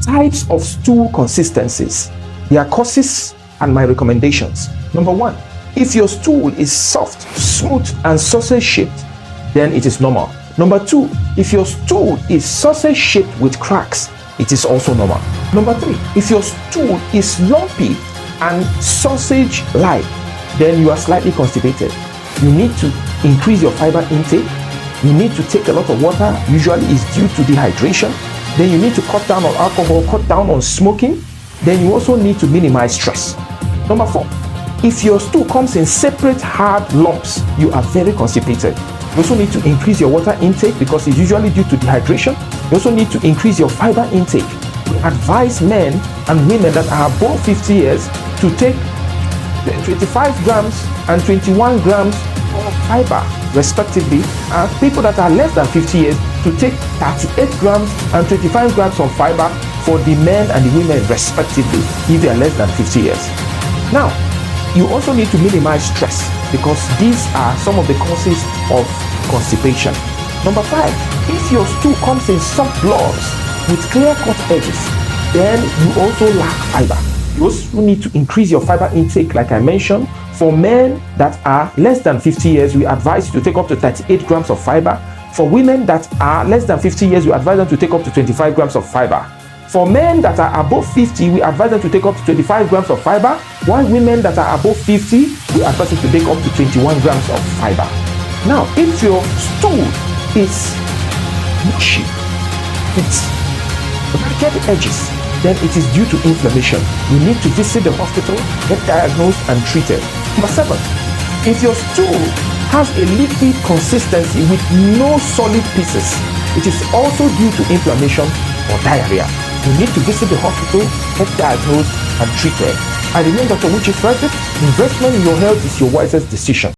Types of stool consistencies. Their causes and my recommendations. Number 1, if your stool is soft, smooth, and sausage-shaped, then it is normal. Number 2, if your stool is sausage-shaped with cracks, it is also normal. Number 3, if your stool is lumpy and sausage-like, then you are slightly constipated. You need to increase your fiber intake. You need to take a lot of water, usually is due to dehydration. Then you need to cut down on alcohol, cut down on smoking. Then you also need to minimize stress. Number 4, if your stool comes in separate hard lumps, you are very constipated. You also need to increase your water intake because it's usually due to dehydration. You also need to increase your fiber intake. We advise men and women that are above 50 years to take 25 grams and 21 grams of fiber respectively, and people that are less than 50 years to take 38 grams and 25 grams of fiber for the men and the women respectively if they are less than 50 years. Now, you also need to minimize stress because these are some of the causes of constipation. Number 5, if your stool comes in soft blobs with clear-cut edges, then you also lack fiber. You also need to increase your fiber intake, like I mentioned. For men that are less than 50 years, we advise you to take up to 38 grams of fiber. For women that are less than 50 years, we advise them to take up to 25 grams of fiber. For men that are above 50, we advise them to take up to 25 grams of fiber, while women that are above 50, we advise them to take up to 21 grams of fiber. Now, if your stool is mushy, it's ragged edges, then it is due to inflammation. You need to visit the hospital, get diagnosed and treated. Number 7, if your stool has a liquid consistency with no solid pieces, it is also due to inflammation or diarrhea. You need to visit the hospital, get diagnosed and treated. I remain Dr. Uche Frederick. Investment in your health is your wisest decision.